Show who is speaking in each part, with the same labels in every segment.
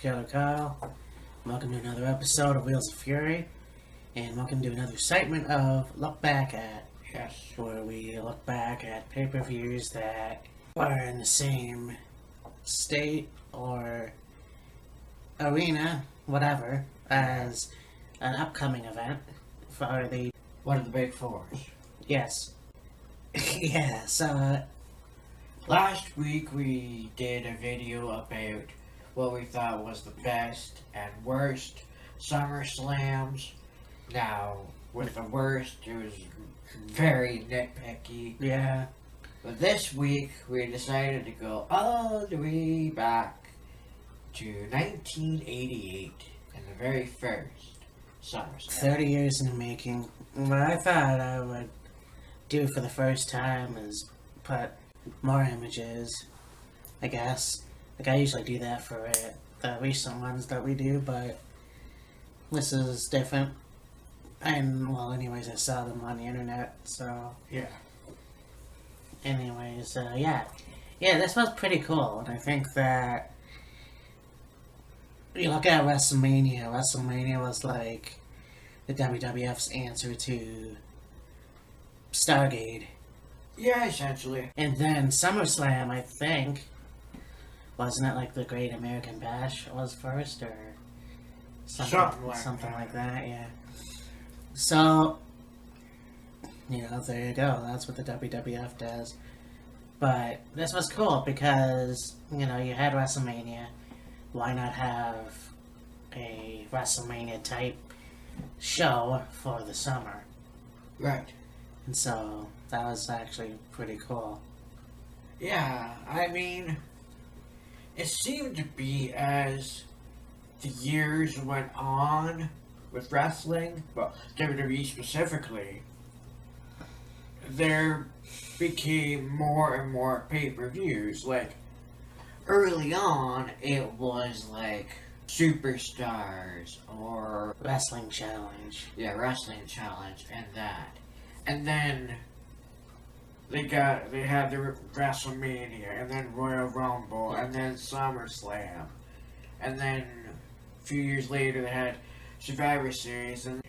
Speaker 1: Killer Kyle. Welcome to another episode of Wheels of Fury, and welcome to another segment of Look Back At.
Speaker 2: Yes.
Speaker 1: Where we look back at pay-per-views that are in the same state or arena, whatever, as an upcoming event for the...
Speaker 2: One of the big fours.
Speaker 1: Yes. Yes,
Speaker 2: Last week we did a video about what we thought was the best and worst Summerslams. Now, with the worst, it was very nitpicky.
Speaker 1: yeah.
Speaker 2: But this week we decided to go all the way back to 1988 and the very first Summerslam.
Speaker 1: 30 years in the making. What I thought I would do for the first time is put more images, I guess. Like, I usually do that for the recent ones that we do, but this is different. And, well, anyways, I saw them on the internet, so...
Speaker 2: Yeah.
Speaker 1: Anyways, yeah. Yeah, this was pretty cool, and I think that... You look at WrestleMania was like the WWF's answer to Stargate.
Speaker 2: Yeah, essentially.
Speaker 1: And then SummerSlam, I think, wasn't it like the Great American Bash was first, or something like that, yeah. So, you know, there you go. That's what the WWF does. But this was cool because, you know, you had WrestleMania. Why not have a WrestleMania type show for the summer?
Speaker 2: Right.
Speaker 1: And so that was actually pretty cool.
Speaker 2: Yeah, I mean, it seemed to be as the years went on with wrestling, well, WWE specifically, there became more and more pay-per-views. Like, early on, it was like Superstars or
Speaker 1: Wrestling Challenge.
Speaker 2: yeah, Wrestling Challenge and that. And then they had the WrestleMania, and then Royal Rumble, and then SummerSlam, and then a few years later they had Survivor Series and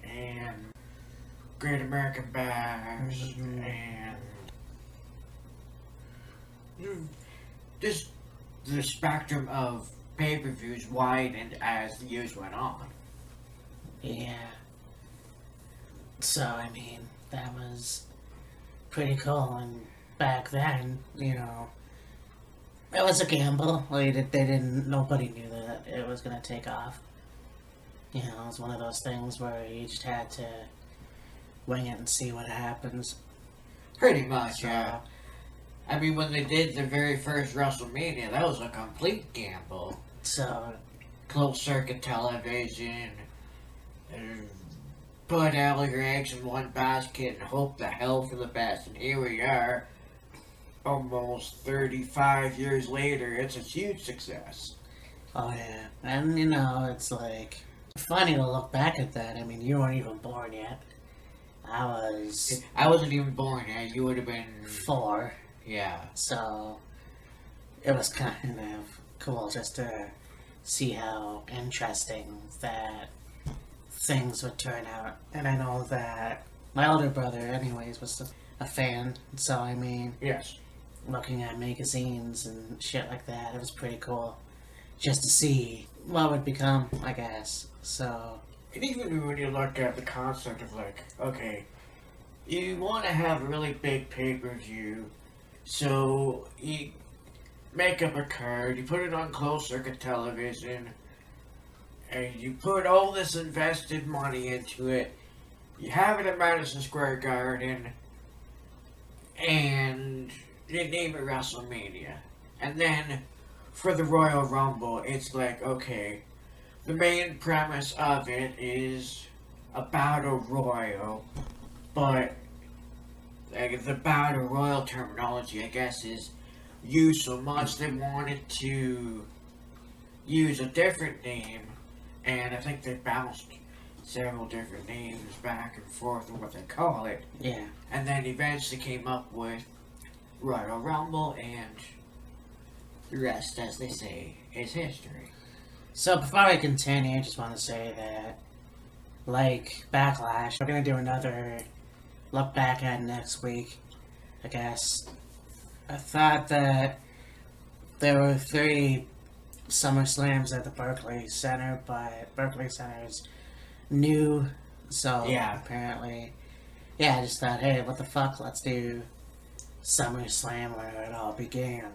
Speaker 2: Great American Bash, and just the spectrum of pay-per-views widened as the years went on.
Speaker 1: Yeah. So, I mean, that was pretty cool. And back then, you know, it was a gamble. Like, nobody knew that it was going to take off. You know, it was one of those things where you just had to wing it and see what happens.
Speaker 2: Pretty much,
Speaker 1: So,
Speaker 2: yeah. I mean, when they did the very first WrestleMania, that was a complete gamble.
Speaker 1: So,
Speaker 2: Closed circuit television, put all your eggs in one basket and hope the hell for the best. And here we are, almost 35 years later, it's a huge success.
Speaker 1: oh yeah. And, you know, it's like, funny to look back at that. I mean, you weren't even born yet. I
Speaker 2: wasn't even born yet, you would have been
Speaker 1: 4.
Speaker 2: Yeah.
Speaker 1: So, it was kind of cool just to see how interesting that things would turn out. And I know that my older brother, anyways, was a fan. So, I mean,
Speaker 2: Yes.
Speaker 1: looking at magazines and shit like that, it was pretty cool just to see what would become, I guess. So,
Speaker 2: And even when you look at the concept of like, okay, you want to have a really big pay-per-view, so you make up a card, you put it on closed circuit television, and you put all this invested money into it, you have it at Madison Square Garden, and you name it WrestleMania. And then, for the Royal Rumble, it's like, okay, the main premise of it is a battle royal, but like, the battle royal terminology, I guess, is used so much they wanted to use a different name, and I think they bounced several different names back and forth on what they call it,
Speaker 1: yeah.
Speaker 2: and then eventually came up with Royal Rumble, and the rest, as they say, is history.
Speaker 1: So before I continue, I just want to say that, like Backlash, we're gonna do another look back at next week. I guess I thought that there were 3 Summerslams at the Berkeley Center, but Berkeley Center is new, so
Speaker 2: Yeah.
Speaker 1: apparently, yeah, I just thought, hey, what the fuck? Let's do SummerSlam where it all began.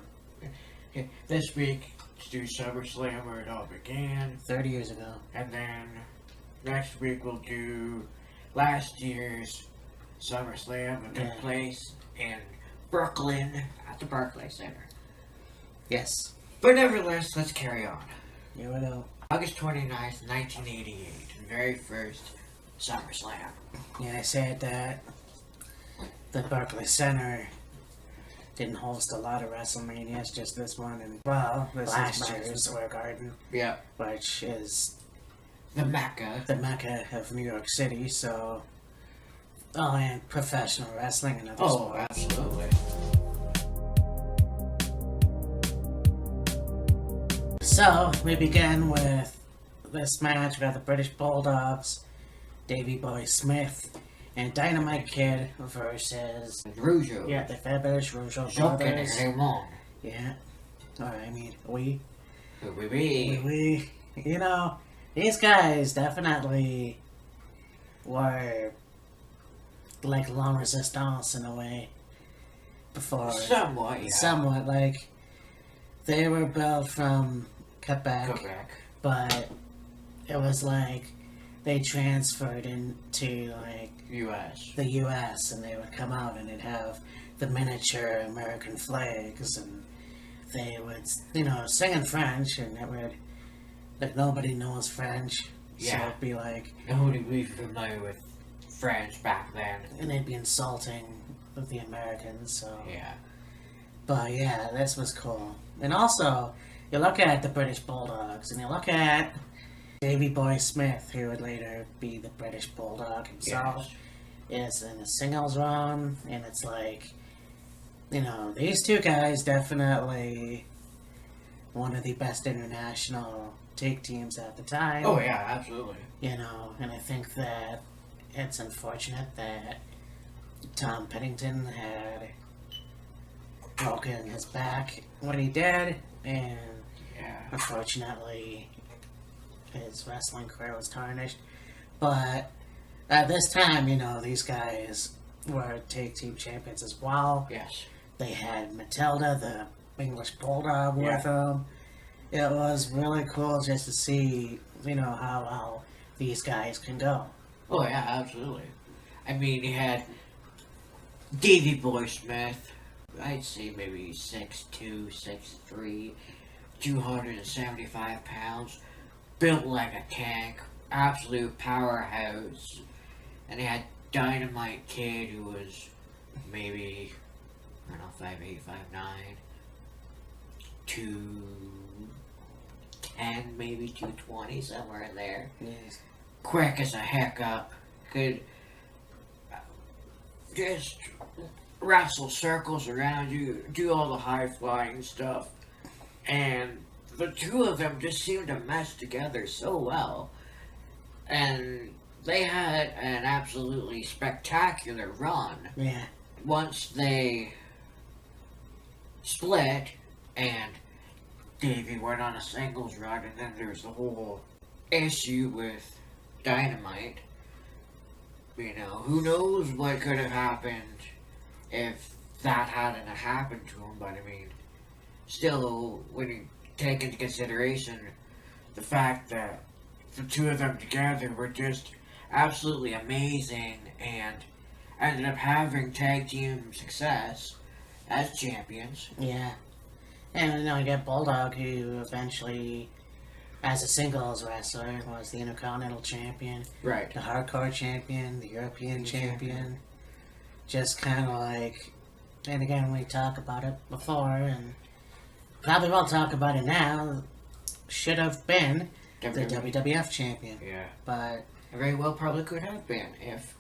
Speaker 2: This week, let's do SummerSlam where it all began.
Speaker 1: 30 years ago.
Speaker 2: And then next week we'll do last year's SummerSlam that took place in Brooklyn at the Barclays Center.
Speaker 1: Yes.
Speaker 2: But nevertheless, let's carry on.
Speaker 1: Here we go.
Speaker 2: August 29th, 1988, the very first SummerSlam.
Speaker 1: Yeah, I said that the Barclays Center didn't host a lot of WrestleManias, just this one, and well, this
Speaker 2: Last
Speaker 1: is
Speaker 2: year's.
Speaker 1: Madison Square Garden,
Speaker 2: Yeah.
Speaker 1: which is
Speaker 2: The Mecca.
Speaker 1: the Mecca of New York City, so and professional wrestling and other
Speaker 2: Oh,
Speaker 1: sports.
Speaker 2: absolutely.
Speaker 1: So we begin with this match. We got the British Bulldogs, Davey Boy Smith, and Dynamite Kid versus
Speaker 2: Rougeau.
Speaker 1: the fabulous Rougeau
Speaker 2: Jacques and
Speaker 1: brothers.
Speaker 2: Raymond.
Speaker 1: Yeah. Or I mean, we,
Speaker 2: Oui.
Speaker 1: you know, these guys definitely were like long resistance in a way before.
Speaker 2: Somewhat, yeah.
Speaker 1: Somewhat, like, they were built from Quebec,
Speaker 2: Quebec.
Speaker 1: but it was like they transferred into like
Speaker 2: U.S.
Speaker 1: the U.S. and they would come out and they'd have the miniature American flags and they would, you know, sing in French and it would, like, nobody knows French, so
Speaker 2: Yeah.
Speaker 1: it'd be like,
Speaker 2: Nobody was familiar with French back then.
Speaker 1: and they'd be insulting of the Americans, so.
Speaker 2: Yeah.
Speaker 1: But yeah, this was cool. And also, you look at the British Bulldogs, and you look at Davey Boy Smith, who would later be the British Bulldog himself, is in a singles run, and it's like, you know, these two guys definitely one of the best international take teams at the time.
Speaker 2: Oh, yeah, absolutely.
Speaker 1: You know, and I think that it's unfortunate that Tom Pennington had broken his back when he did, and
Speaker 2: Yeah.
Speaker 1: unfortunately his wrestling career was tarnished. But at this time, you know, these guys were tag team champions as well.
Speaker 2: Yes.
Speaker 1: They had Matilda, the English Bulldog, with
Speaker 2: Yeah.
Speaker 1: them. It was really cool just to see, you know, how well these guys can go.
Speaker 2: Oh, yeah, absolutely. I mean, you had Davey Boy Smith, I'd say maybe 6'2", 6'3", 275 pounds, built like a tank, absolute powerhouse. And he had Dynamite Kid, who was maybe, I don't know, 5'8", 5'9", 210, maybe 220, somewhere in there.
Speaker 1: Yes.
Speaker 2: Quick as a hiccup, could just wrestle circles around you, do all the high flying stuff, and the two of them just seemed to mesh together so well. And they had an absolutely spectacular run
Speaker 1: Yeah.
Speaker 2: once they split and Davey went on a singles run, and then there's the whole issue with Dynamite. You know, who knows what could have happened if that hadn't happened to him, but I mean, still, when you take into consideration the fact that the two of them together were just absolutely amazing and ended up having tag team success as champions.
Speaker 1: Yeah. And, you know, you get Bulldog, who eventually, as a singles wrestler, was the Intercontinental Champion,
Speaker 2: Right.
Speaker 1: the Hardcore Champion, the European Champion. Just kind of like, and again, we talked about it before, and probably will talk about it now, should have been the WWF Champion.
Speaker 2: Yeah.
Speaker 1: But
Speaker 2: Very well probably could have been if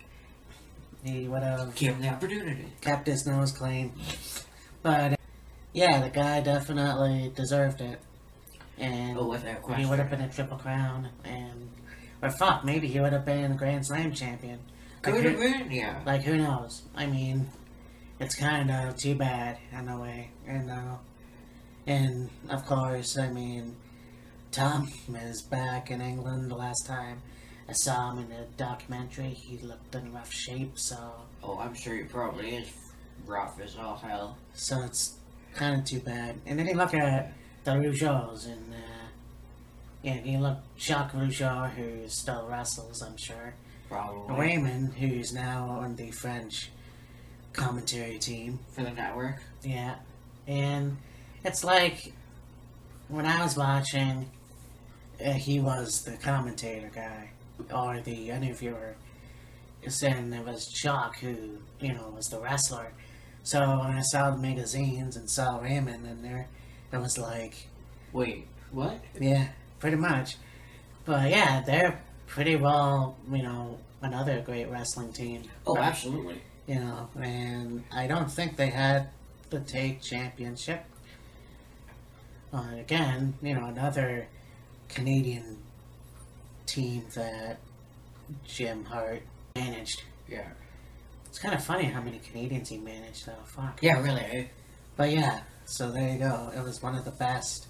Speaker 1: he would have
Speaker 2: given the opportunity.
Speaker 1: kept his nose clean. But, yeah, the guy definitely deserved it. and
Speaker 2: Oh, without
Speaker 1: he
Speaker 2: question.
Speaker 1: would have been a Triple Crown, or fuck, maybe he would have been a Grand Slam champion.
Speaker 2: Could have been, yeah.
Speaker 1: Like, who knows? I mean, it's kind of too bad in a way, and of course, I mean, Tom is back in England. The last time I saw him in a documentary, he looked in rough shape, so
Speaker 2: Oh, I'm sure he probably is rough as all hell.
Speaker 1: so it's kind of too bad. And then you look at the Rougeaus, and you look Jacques Rougeau, who still wrestles, I'm sure.
Speaker 2: Probably.
Speaker 1: Raymond, who's now on the French commentary team.
Speaker 2: For the network.
Speaker 1: Yeah. And it's like, when I was watching, he was the commentator guy, or the interviewer. And it was Jacques who, was the wrestler. So when I saw the magazines and saw Raymond in there, it was like,
Speaker 2: Wait, what?
Speaker 1: yeah, pretty much. But yeah, they're pretty well, another great wrestling team.
Speaker 2: Oh, absolutely.
Speaker 1: And I don't think they had the take championship. Again, another Canadian team that Jim Hart managed.
Speaker 2: Yeah.
Speaker 1: It's kind of funny how many Canadians he managed, though. Fuck.
Speaker 2: Yeah, really, eh?
Speaker 1: But yeah, so there you go. It was one of the best.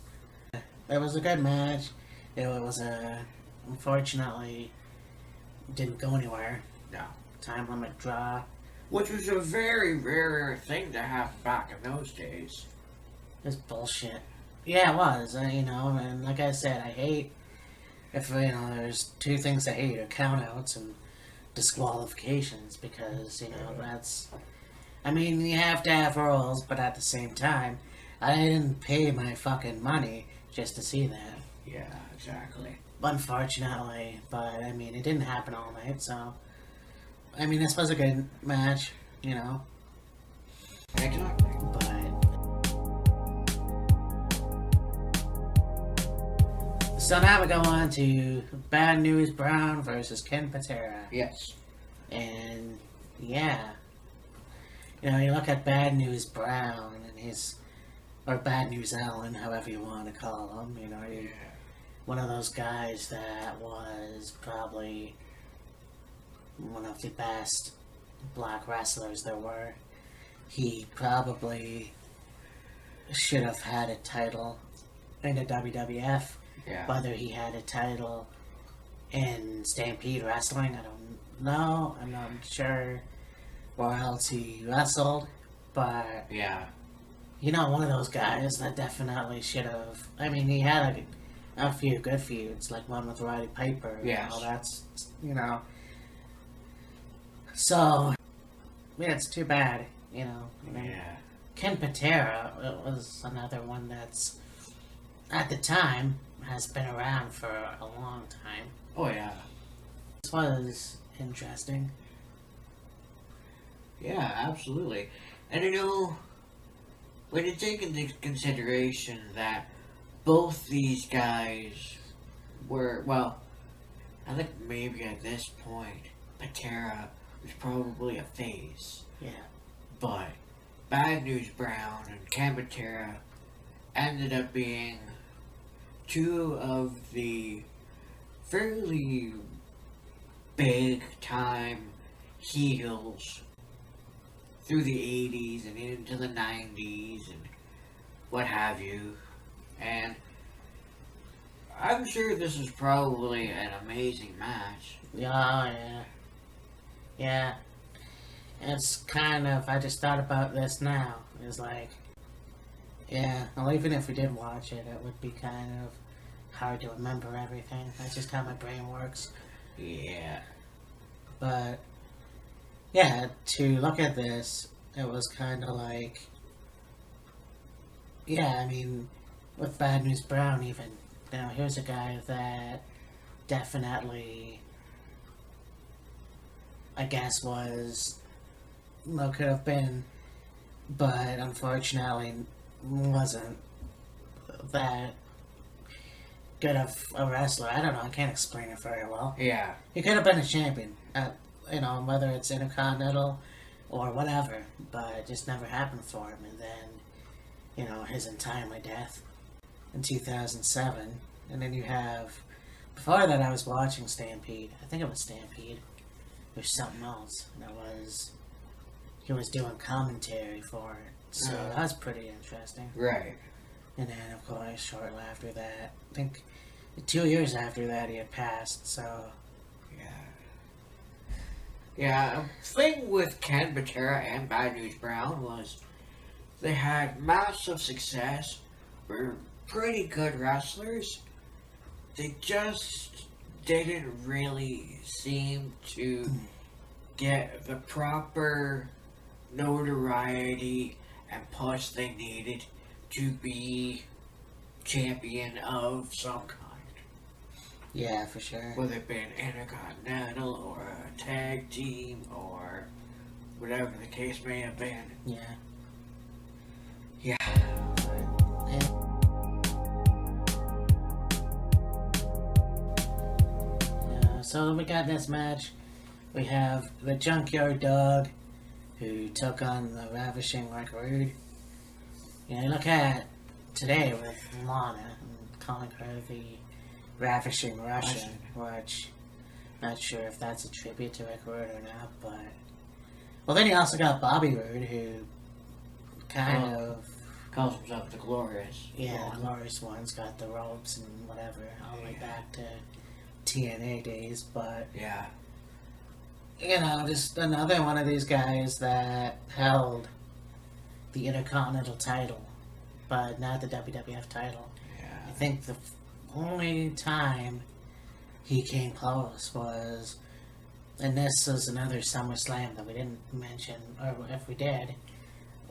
Speaker 1: It was a good match. It was unfortunately, didn't go anywhere.
Speaker 2: No.
Speaker 1: Time limit draw.
Speaker 2: Which was a very rare thing to have back in those days.
Speaker 1: It was bullshit. Yeah, it was. And like I said, I hate if there's two things I hate are countouts and disqualifications, because that's. I mean, you have to have rules, but at the same time, I didn't pay my fucking money just to see that.
Speaker 2: Yeah, exactly.
Speaker 1: Unfortunately, but I mean, it didn't happen all night, so. I mean, this was a good match,
Speaker 2: Exactly.
Speaker 1: but. So now we go on to Bad News Brown versus Ken Patera.
Speaker 2: Yes.
Speaker 1: And, yeah. You look at Bad News Brown and or Bad News Allen, however you want to call him, one of those guys that was probably one of the best black wrestlers there were. He probably should have had a title in the WWF.
Speaker 2: Yeah.
Speaker 1: Whether he had a title in Stampede Wrestling, I don't know. I'm not sure where else he wrestled, but
Speaker 2: Yeah.
Speaker 1: one of those guys that definitely should have. I mean, he had a few good feuds, like one with Roddy Piper.
Speaker 2: Yes.
Speaker 1: That's So, yeah, it's too bad.
Speaker 2: Yeah.
Speaker 1: Ken Patera was another one that's, at the time, has been around for a long time.
Speaker 2: Oh, yeah.
Speaker 1: This was interesting.
Speaker 2: Yeah, absolutely. And when you take into consideration that both these guys were, well, I think maybe at this point, Patera was probably a face.
Speaker 1: Yeah.
Speaker 2: But Bad News Brown and Ken Patera ended up being two of the fairly big time heels through the 80s and into the 90s and what have you. And I'm sure this is probably an amazing match.
Speaker 1: Yeah. Yeah. It's kind of, I just thought about this now. It's like, yeah, well, even if we did watch it, it would be kind of hard to remember everything. That's just how my brain works.
Speaker 2: Yeah.
Speaker 1: But, yeah, to look at this, it was kind of like, yeah, I mean, with Bad News Brown even, here's a guy that definitely, I guess, could have been, but unfortunately wasn't that good of a wrestler. I don't know, I can't explain it very well.
Speaker 2: Yeah.
Speaker 1: He could have been a champion, whether it's Intercontinental or whatever, but it just never happened for him, and then, his untimely death. in 2007. And then you have, before that I was watching Stampede. I think it was Stampede. Or something else. And he was doing commentary for it. So that was pretty interesting.
Speaker 2: Right.
Speaker 1: And then, of course, shortly after that, I think 2 years after that, he had passed, so...
Speaker 2: Yeah, thing with Ken Patera and Bad News Brown was they had massive success, were pretty good wrestlers. They just didn't really seem to get the proper notoriety and push they needed to be champion of some kind.
Speaker 1: Yeah, for sure.
Speaker 2: Whether it be an Intercontinental or a tag team or whatever the case may have been.
Speaker 1: Yeah.
Speaker 2: Yeah.
Speaker 1: So we got this match. We have the Junkyard Dog, who took on the Ravishing Record. You look at today with Lana and calling her the Ravishing Russian, which not sure if that's a tribute to Record or not, but well, then you also got Bobby Roode, who kind of
Speaker 2: calls himself the Glorious.
Speaker 1: Yeah, the Glorious One's got the ropes and whatever, all the way back to TNA days, but
Speaker 2: yeah,
Speaker 1: just another one of these guys that held the Intercontinental title, but not the WWF title.
Speaker 2: Yeah.
Speaker 1: I think the only time he came close was, and this was another SummerSlam that we didn't mention, or if we did,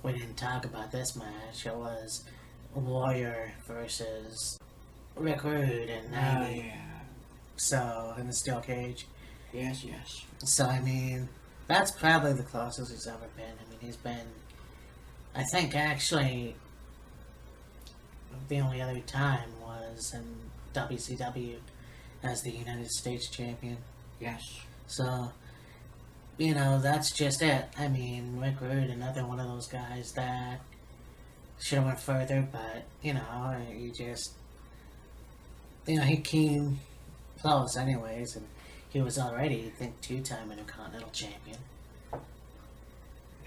Speaker 1: we didn't talk about this match. It was Warrior versus Rick Rude in 90.
Speaker 2: Yeah.
Speaker 1: So, in the steel cage.
Speaker 2: Yes.
Speaker 1: So, I mean, that's probably the closest he's ever been. I mean, he's been, I think actually, the only other time was in WCW as the United States champion.
Speaker 2: Yes.
Speaker 1: So, that's just it. I mean, Rick Rude, another one of those guys that should have went further, but, he just, he came close anyways, and he was already, I think, 2-time Intercontinental champion.
Speaker 2: Oh,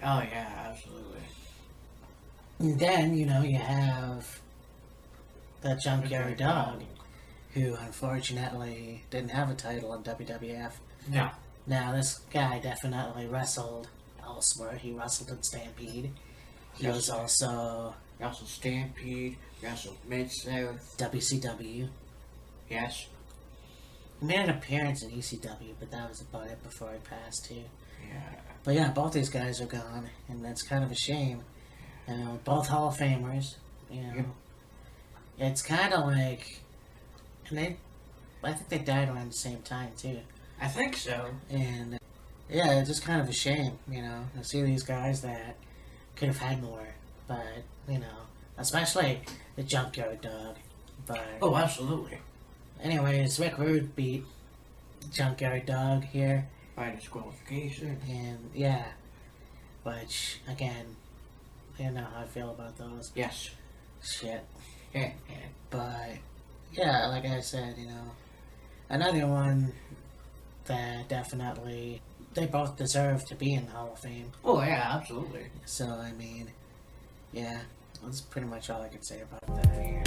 Speaker 2: yeah, absolutely.
Speaker 1: And then, you have the Junkyard Dog, who unfortunately didn't have a title in WWF.
Speaker 2: No.
Speaker 1: Now, this guy definitely wrestled elsewhere. He wrestled in Stampede. He was also...
Speaker 2: Wrestled Stampede, wrestled Mid-South.
Speaker 1: WCW.
Speaker 2: Yes.
Speaker 1: He made an appearance in ECW, but that was about it before he passed, too.
Speaker 2: Yeah.
Speaker 1: But yeah, both these guys are gone, and that's kind of a shame. Both Hall of Famers,
Speaker 2: Yep.
Speaker 1: It's kind of like... And I think they died around the same time, too.
Speaker 2: I think so.
Speaker 1: And, yeah, it's just kind of a shame, to see these guys that could have had more. But, especially the Junkyard Dog. But...
Speaker 2: Oh, absolutely.
Speaker 1: Anyways, Rick Rude beat Junkyard Dog here.
Speaker 2: By disqualification.
Speaker 1: And, yeah. Which, again, you know how I feel about those.
Speaker 2: Yes.
Speaker 1: Shit.
Speaker 2: Yeah.
Speaker 1: But, yeah, like I said, another one that definitely, they both deserve to be in the Hall of Fame.
Speaker 2: Oh, yeah, absolutely.
Speaker 1: So, I mean, yeah, that's pretty much all I can say about that.
Speaker 2: Yeah.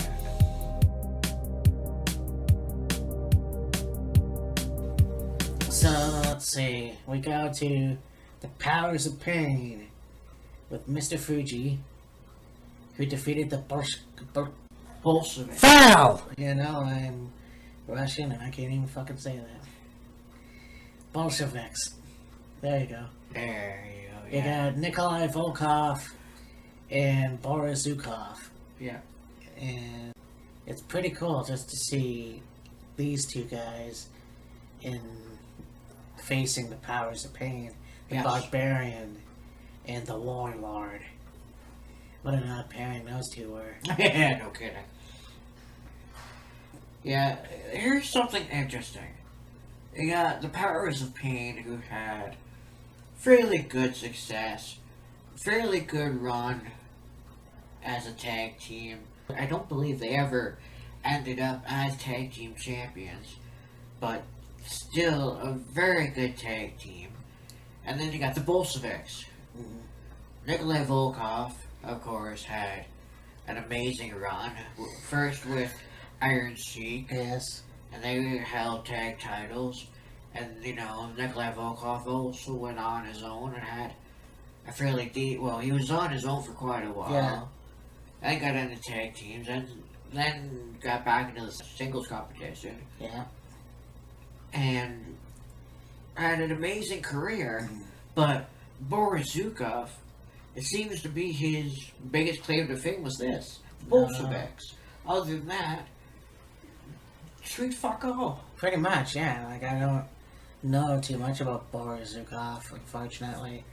Speaker 1: So, let's see, we go to the Powers of Pain with Mr. Fuji, who defeated the
Speaker 2: Bolsheviks.
Speaker 1: Foul! I'm Russian and I can't even fucking say that. Bolsheviks. There you go.
Speaker 2: There you go.
Speaker 1: You
Speaker 2: Yeah.
Speaker 1: got Nikolai Volkov and Boris Zukov.
Speaker 2: Yeah.
Speaker 1: And it's pretty cool just to see these two guys facing the Powers of Pain. The
Speaker 2: Yes.
Speaker 1: Barbarian and the Warlord. What an odd pairing those two were.
Speaker 2: Yeah, no kidding. Yeah, here's something interesting. You got the Powers of Pain, who had fairly good success, fairly good run as a tag team, I don't believe they ever ended up as tag team champions, but still a very good tag team. And then you got the Bolsheviks.
Speaker 1: Mhm.
Speaker 2: Nikolai Volkov, of course, had an amazing run. First with Iron Sheik,
Speaker 1: Yes.
Speaker 2: and they held tag titles. And, Nikolai Volkov also went on his own and had a fairly deep. Well, he was on his own for quite a while.
Speaker 1: Yeah.
Speaker 2: Then got into tag teams, and then got back into the singles competition.
Speaker 1: Yeah.
Speaker 2: And had an amazing career.
Speaker 1: Mhm.
Speaker 2: But Boris Zukov, it seems to be his biggest claim to fame was this. Bolsheviks. Other than that, sweet fuck all.
Speaker 1: Pretty much, yeah. Like, I don't know too much about Boris Zukov, unfortunately,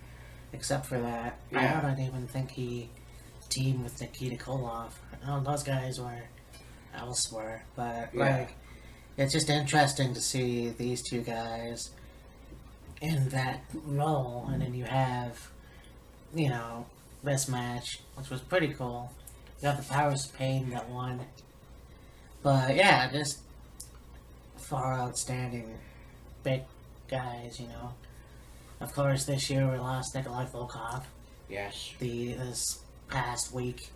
Speaker 1: except for that.
Speaker 2: Yeah.
Speaker 1: I don't even think he teamed with Nikita Koloff. Those guys were elsewhere, but
Speaker 2: Yeah.
Speaker 1: like, it's just interesting to see these two guys in that role, and then you have, this match, which was pretty cool. You have the Powers of Pain that won, but yeah, just far outstanding big guys, Of course, this year we lost Nikolai Volkov
Speaker 2: Yes.
Speaker 1: this past week.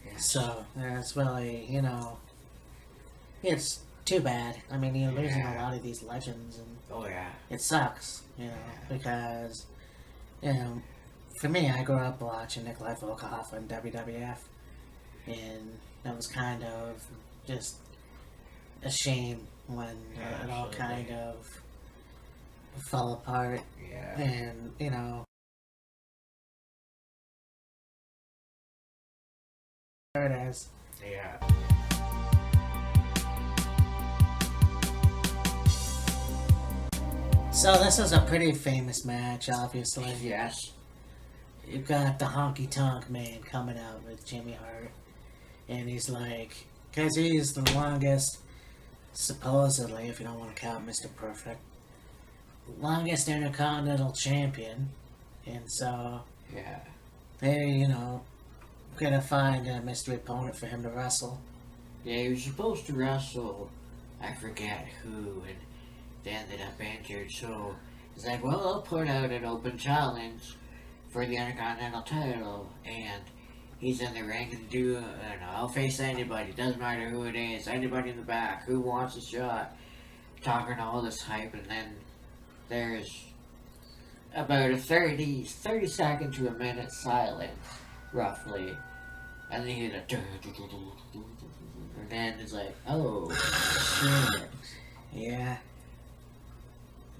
Speaker 2: Yes.
Speaker 1: So, it's really, it's too bad. I mean, you're losing a
Speaker 2: Yeah.
Speaker 1: lot of these legends, and
Speaker 2: Oh yeah.
Speaker 1: it sucks, because, for me, I grew up watching Nikolai Volkov on WWF, and that was kind of just a shame when
Speaker 2: Yeah,
Speaker 1: it all
Speaker 2: absolutely.
Speaker 1: kind of fell apart,
Speaker 2: Yeah.
Speaker 1: and, there it is.
Speaker 2: Yeah.
Speaker 1: So this is a pretty famous match, obviously.
Speaker 2: Yes.
Speaker 1: You've got the Honky Tonk Man coming out with Jimmy Hart, and he's like, because he's the longest, supposedly, if you don't want to count Mr. Perfect, longest Intercontinental champion, and so
Speaker 2: Yeah.
Speaker 1: they, gonna find a mystery opponent for him to wrestle.
Speaker 2: Yeah, he was supposed to wrestle, I forget who, and they ended up injured, so it's like, well, I'll put out an open challenge for the Intercontinental title, and he's in the ring and I'll face anybody, doesn't matter who it is, anybody in the back, who wants a shot, talking all this hype, and then there's about a 30 second to a minute silence, roughly, and then you hear and then it's like, oh, shit.
Speaker 1: Yeah.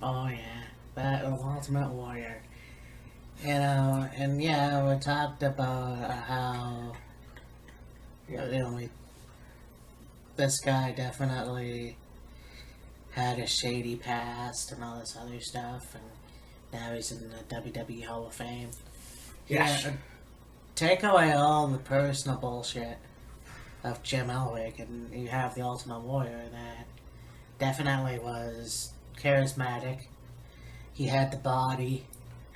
Speaker 1: Oh yeah, that was Ultimate Warrior. And yeah, we talked about how this guy definitely had a shady past and all this other stuff, and now he's in the WWE Hall of Fame.
Speaker 2: Yes.
Speaker 1: Yeah, take away all the personal bullshit of Jim Elwick, and you have the Ultimate Warrior that definitely was charismatic. He had the body,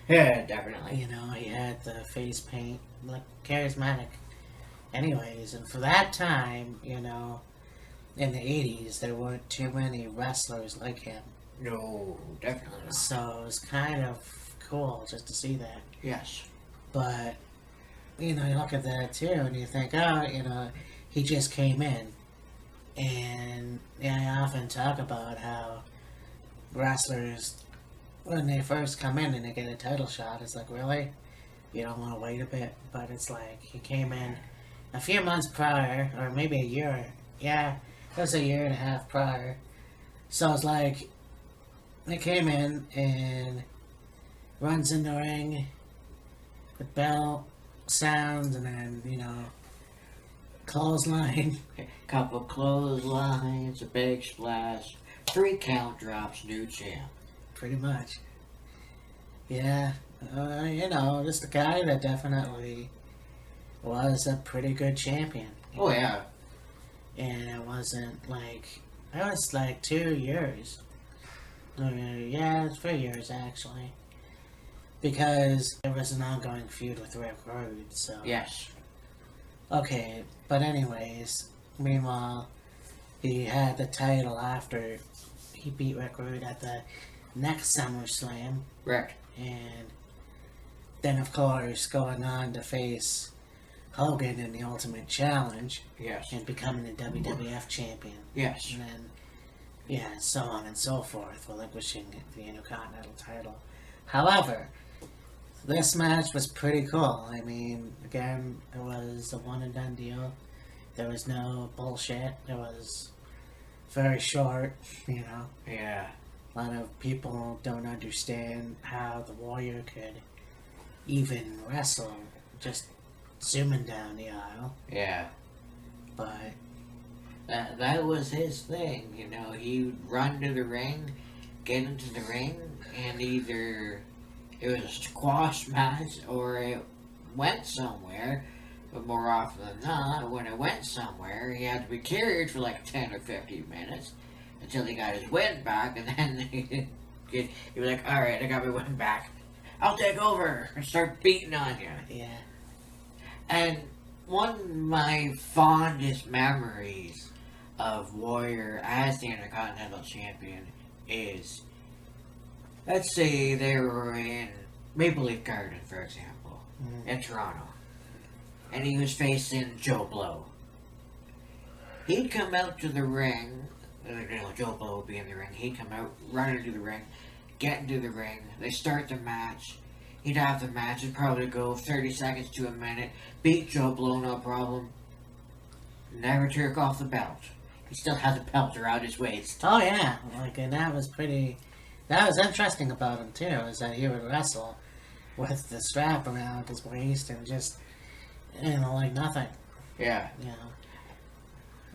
Speaker 2: Yeah, definitely.
Speaker 1: he had the face paint, like charismatic. Anyways, and for that time, in the 80s, there weren't too many wrestlers like him.
Speaker 2: No, definitely not.
Speaker 1: So it was kind of cool just to see that.
Speaker 2: Yes.
Speaker 1: But, you look at that too, and you think, oh, he just came in. And I often talk about how wrestlers, when they first come in and they get a title shot, it's like, really? You don't want to wait a bit? But it's like, he came in a few months prior, or maybe a year. Yeah, it was a year and a half prior. So it's like, they came in and runs in the ring with bell sounds, and then, clothesline.
Speaker 2: Couple clotheslines, a big splash, 3 count drops, new champ.
Speaker 1: Pretty much. Yeah, just a guy that definitely was a pretty good champion.
Speaker 2: Oh yeah.
Speaker 1: And it wasn't like, it was like 2 years. Yeah, it's 3 years actually. Because there was an ongoing feud with Rick Rude, so.
Speaker 2: Yes.
Speaker 1: Okay, but anyways, meanwhile, he had the title after he beat Rick Rude at the next SummerSlam,
Speaker 2: Right.
Speaker 1: and then of course going on to face Hogan in the Ultimate Challenge
Speaker 2: Yes.
Speaker 1: and becoming the WWF champion.
Speaker 2: Yes.
Speaker 1: And then, yeah, so on and so forth, relinquishing the Intercontinental title. However, this match was pretty cool. I mean, again, it was a one and done deal. There was no bullshit. It was very short, you know.
Speaker 2: Yeah.
Speaker 1: A lot of people don't understand how the Warrior could even wrestle just zooming down the aisle.
Speaker 2: Yeah.
Speaker 1: But
Speaker 2: That was his thing, you know. He'd run to the ring, get into the ring, and either it was a squash match or it went somewhere. But more often than not, when it went somewhere, he had to be carried for like 10 or 15 minutes until he got his win back, and then he'd be like, alright, I got my win back. I'll take over and start beating on you.
Speaker 1: yeah,
Speaker 2: And one of my fondest memories of Warrior as the Intercontinental Champion is, let's say they were in Maple Leaf Garden, for example, in Toronto, and he was facing Joe Blow. He'd come out to the ring, Joe Blow would be in the ring, he'd come out, run into the ring, get into the ring, they start the match, he'd have the match, it'd probably go 30 seconds to a minute, beat Joe Blow, no problem, never took off the belt. He still had the belt around his waist.
Speaker 1: oh yeah, like, and that was interesting about him too, is that he would wrestle with the strap around his waist and just, like nothing,
Speaker 2: Yeah.
Speaker 1: you know.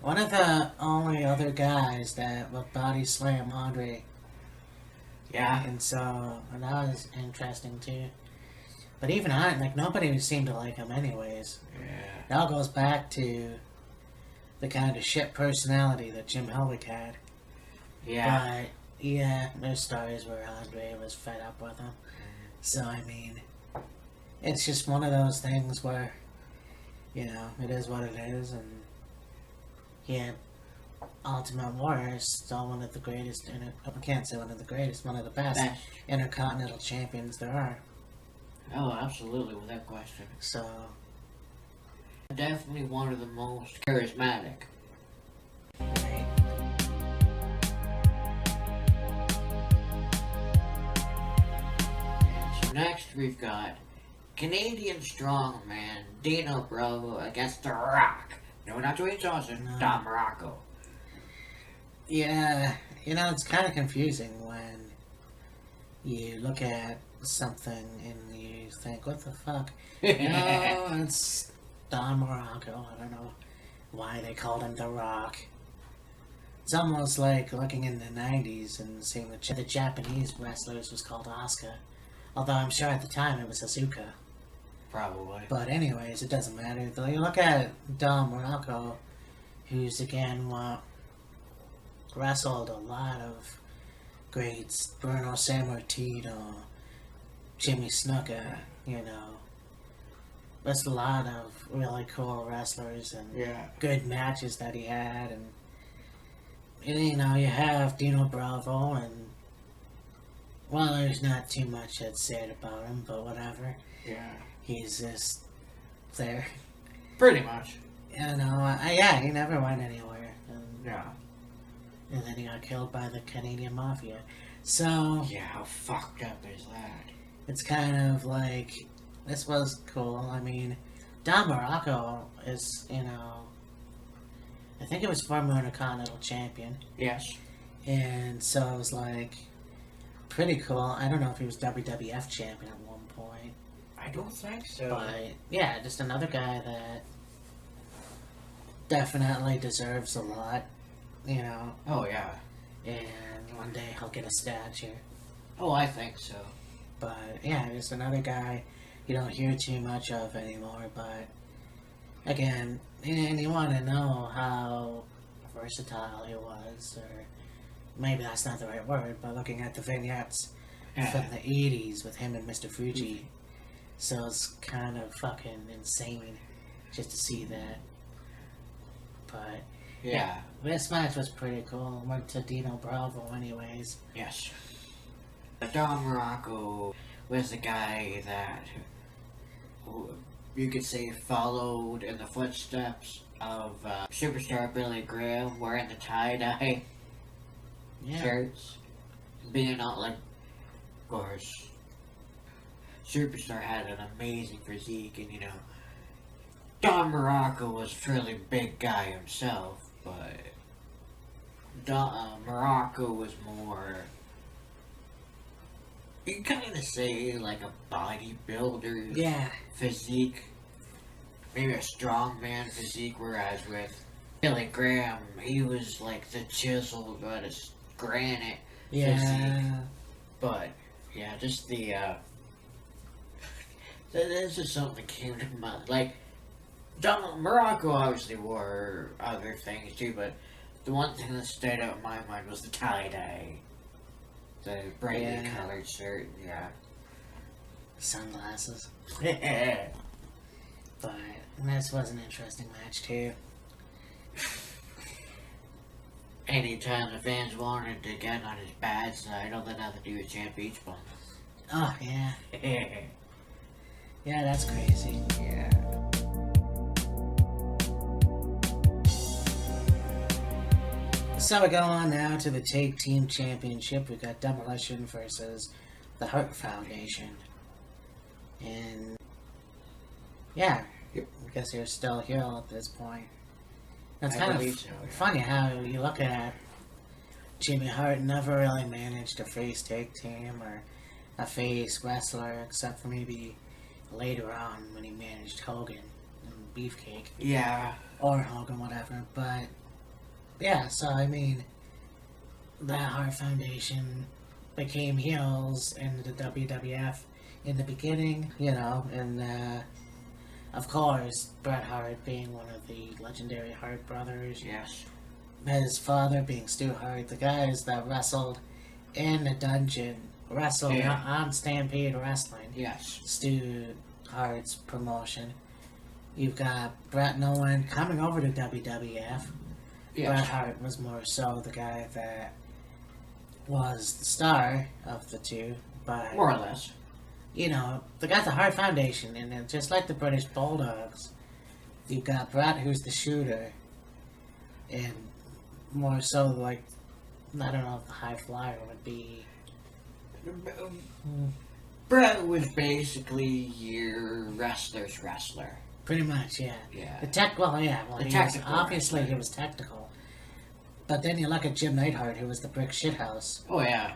Speaker 1: One of the only other guys that would body slam Andre,
Speaker 2: Yeah.
Speaker 1: and that was interesting too. But even nobody seemed to like him anyways.
Speaker 2: Yeah.
Speaker 1: It all goes back to the kind of shit personality that Jim Hellwig had.
Speaker 2: Yeah.
Speaker 1: But, yeah, there's stories where Andre was fed up with him. So, I mean, it's just one of those things where, it is what it is, and, yeah, Ultimate Warrior is still one of the greatest, I can't say one of the greatest, one of the best Intercontinental champions there are.
Speaker 2: Oh, absolutely, without question.
Speaker 1: So,
Speaker 2: Definitely one of the most charismatic.
Speaker 1: right.
Speaker 2: So next we've got Canadian strongman Dino Pro against The Rock. No, not Dwayne Johnson.
Speaker 1: No.
Speaker 2: Don Morocco.
Speaker 1: Yeah, it's kind of confusing when you look at something and you think, what the fuck? It's Don Morocco. I don't know why they called him The Rock. It's almost like looking in the 90s and seeing the Japanese wrestlers was called Asuka. Although I'm sure at the time it was Azuka.
Speaker 2: Probably.
Speaker 1: But anyways, it doesn't matter. Though you look at Don Morocco, who's again wrestled a lot of greats. Bruno Sammartino, Jimmy Snuka, There's a lot of really cool wrestlers and
Speaker 2: Yeah.
Speaker 1: good matches that he had. And you have Dino Bravo, and well, there's not too much that's said about him, but whatever.
Speaker 2: Yeah.
Speaker 1: He's just there.
Speaker 2: Pretty much.
Speaker 1: Yeah, he never went anywhere.
Speaker 2: Yeah.
Speaker 1: And then he got killed by the Canadian Mafia. So,
Speaker 2: Yeah, how fucked up is that?
Speaker 1: it's kind of like, this was cool. I mean, Don Morocco is, I think it was former Intercontinental champion.
Speaker 2: Yes.
Speaker 1: And so it was like, pretty cool. I don't know if he was WWF champion at one point.
Speaker 2: I don't think so.
Speaker 1: But, yeah, just another guy that definitely deserves a lot,
Speaker 2: Oh, yeah.
Speaker 1: and one day he'll get a statue.
Speaker 2: Oh, I think so.
Speaker 1: But, yeah, just another guy you don't hear too much of anymore, but, again, and you want to know how versatile he was, or maybe that's not the right word, but looking at the vignettes from the 80s with him and Mr. Fuji, so it's kind of fucking insane. just to see that. But
Speaker 2: Yeah.
Speaker 1: this match was pretty cool. Went to Dino Bravo anyways.
Speaker 2: Yes. Don Morocco was the guy that you could say followed in the footsteps of superstar Billy Graham, wearing the tie-dye shirts, being out like, of course, Superstar had an amazing physique, and you know, Don Morocco was a fairly big guy himself, but Morocco was more, you can kind of say like a bodybuilder physique, maybe a strongman physique, whereas with Billy Graham, he was like the chiseled, granite physique. But yeah, just the this is something that came to mind. Like, Morocco obviously wore other things too, but the one thing that stayed out in my mind was the tie-dye. The brightly colored shirt,
Speaker 1: Sunglasses. But this was an interesting match too.
Speaker 2: Anytime the fans wanted to get on his bad side, all they had to do was chant Beach Bum.
Speaker 1: Oh, yeah. Yeah, that's crazy.
Speaker 2: Yeah.
Speaker 1: So we go on now to the Tag Team Championship. We got Demolition versus the Hart Foundation. And yeah, I guess you're still heel at this point. It's kind of funny how you look at Jimmy Hart never really managed to face tag team or a face wrestler, except for maybe later on when he managed Hogan and Beefcake.
Speaker 2: Yeah.
Speaker 1: Or Hogan, whatever. But yeah, so I mean, that Hart Foundation became heels in the WWF in the beginning, you know, and of course, Bret Hart being one of the legendary Hart brothers.
Speaker 2: Yes.
Speaker 1: His father being Stu Hart, the guys that wrestled in the dungeon, wrestled on Stampede Wrestling.
Speaker 2: Yes.
Speaker 1: Stu Hart's promotion. You've got Bret Nolan coming over to WWF.
Speaker 2: Yes.
Speaker 1: Bret Hart was more so the guy that was the star of the two, but
Speaker 2: more or less.
Speaker 1: You know, they got the Hart Foundation, and then just like the British Bulldogs, you've got Bret, who's the shooter, and more so like, I don't know if the High Flyer would be.
Speaker 2: Bret was basically your wrestler's wrestler.
Speaker 1: Pretty much, yeah.
Speaker 2: Yeah.
Speaker 1: Obviously he was technical. But then you look at Jim Neidhart, who was the brick shithouse.
Speaker 2: Oh, yeah.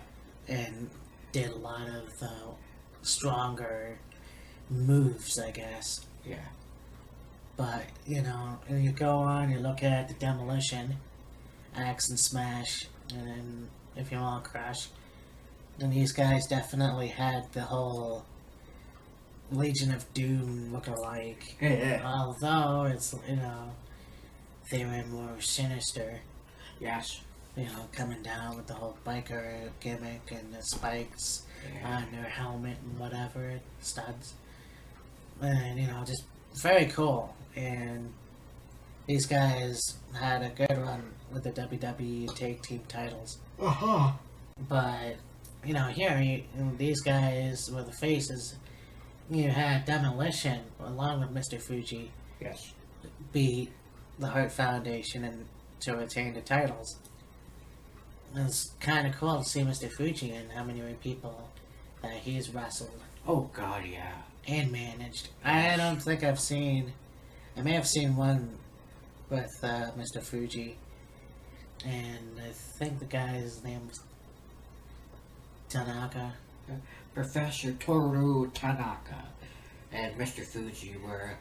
Speaker 1: And did a lot of the stronger moves, I guess.
Speaker 2: Yeah.
Speaker 1: But, you know, and you go on, you look at the Demolition, Axe and Smash, and then, if you want, Crash. And these guys definitely had the whole Legion of Doom look-alike. Although, it's, you know, they were more sinister.
Speaker 2: Yes.
Speaker 1: You know, coming down with the whole biker gimmick and the spikes on their helmet and whatever, studs. And, you know, just very cool. And these guys had a good run with the WWE Tag Team titles. But, you know, here, these guys were the faces. You had Demolition, along with Mr. Fuji,
Speaker 2: Yes.
Speaker 1: beat the Hart Foundation and to retain the titles. It's kind of cool to see Mr. Fuji and how many people that he's wrestled
Speaker 2: Oh, God, yeah.
Speaker 1: and managed. I don't think I've seen. I may have seen one with Mr. Fuji, and I think the guy's name was Tanaka.
Speaker 2: Professor Toru Tanaka and Mr. Fuji were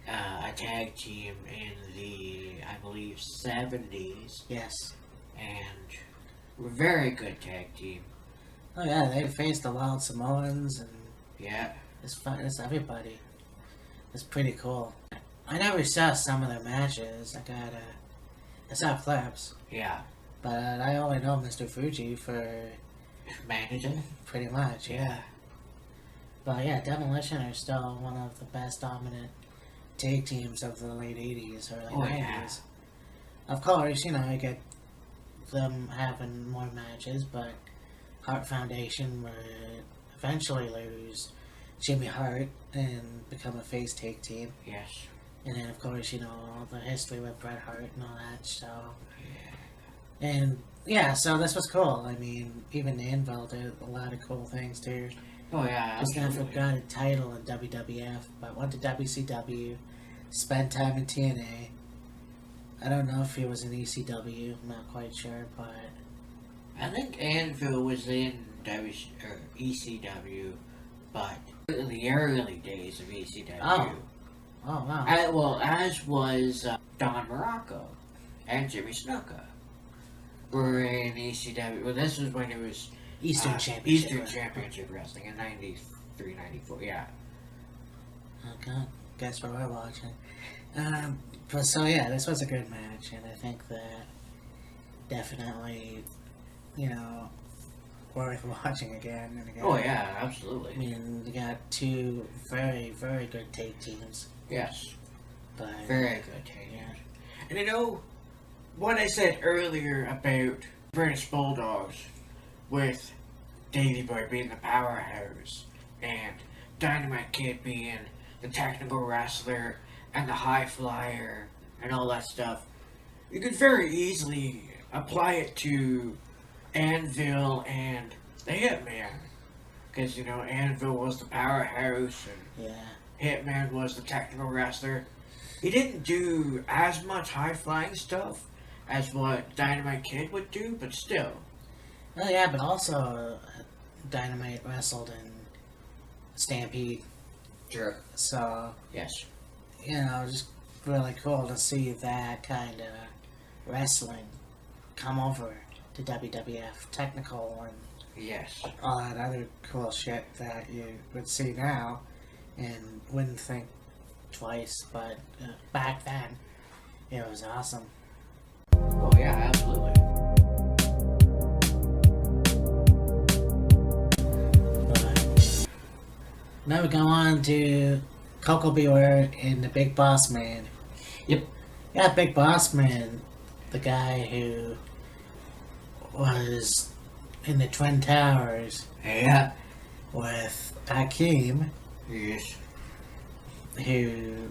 Speaker 2: a tag team in the, I believe, 70s.
Speaker 1: Yes.
Speaker 2: And were a very good tag team.
Speaker 1: Oh yeah, they faced the Wild Samoans and
Speaker 2: Yeah.
Speaker 1: it's everybody. It's pretty cool. I never saw some of their matches. I saw clips,
Speaker 2: Yeah.
Speaker 1: but I only know Mr. Fuji for
Speaker 2: Managing.
Speaker 1: pretty much, yeah. But yeah, Demolition are still one of the best dominant tag teams of the late 80s, early
Speaker 2: Oh,
Speaker 1: 90s.
Speaker 2: yeah.
Speaker 1: Of course, you get them having more matches, but Hart Foundation would eventually lose Jimmy Hart and become a face tag team.
Speaker 2: Yes.
Speaker 1: And then, of course, the history with Bret Hart and all that, so.
Speaker 2: Yeah.
Speaker 1: And, yeah, so this was cool. I mean, even Anvil did a lot of cool things, too.
Speaker 2: Oh, yeah,
Speaker 1: He's never
Speaker 2: absolutely.
Speaker 1: got a title in WWF, but went to WCW, spent time in TNA. I don't know if he was in ECW, I'm not quite sure, but.
Speaker 2: I think Anvil was in ECW, but in the early days of ECW.
Speaker 1: Oh, wow.
Speaker 2: Well, as was Don Morocco and Jimmy Snuka were in ECW. Well, this was when it was
Speaker 1: Eastern Championship.
Speaker 2: Eastern Championship Wrestling in 93, 94, yeah.
Speaker 1: Okay, guess what we're watching. But so yeah, this was a good match, and I think that definitely, worth watching again and again.
Speaker 2: Oh, yeah, absolutely.
Speaker 1: I mean, you got two very, very good tag teams.
Speaker 2: Yes,
Speaker 1: But
Speaker 2: very good tag
Speaker 1: yeah.
Speaker 2: teams. And what I said earlier about British Bulldogs with Davey Boy being the powerhouse and Dynamite Kid being the technical wrestler and the high flyer and all that stuff, you could very easily apply it to Anvil and the Hitman. Because, Anvil was the powerhouse and
Speaker 1: Yeah.
Speaker 2: Hitman was the technical wrestler. He didn't do as much high-flying stuff as what Dynamite Kid would do, but still.
Speaker 1: Well, yeah, but also Dynamite wrestled in Stampede,
Speaker 2: Sure.
Speaker 1: so
Speaker 2: Yes.
Speaker 1: just really cool to see that kind of wrestling come over to WWF, technical and
Speaker 2: Yes.
Speaker 1: all that other cool shit that you would see now and wouldn't think twice, but back then it was awesome.
Speaker 2: Oh, yeah, absolutely.
Speaker 1: But now we go on to Coco Beware and the Big Boss Man.
Speaker 2: Yep.
Speaker 1: Yeah, Big Boss Man, the guy who was in the Twin Towers
Speaker 2: Yeah.
Speaker 1: with Hakeem,
Speaker 2: Yes.
Speaker 1: who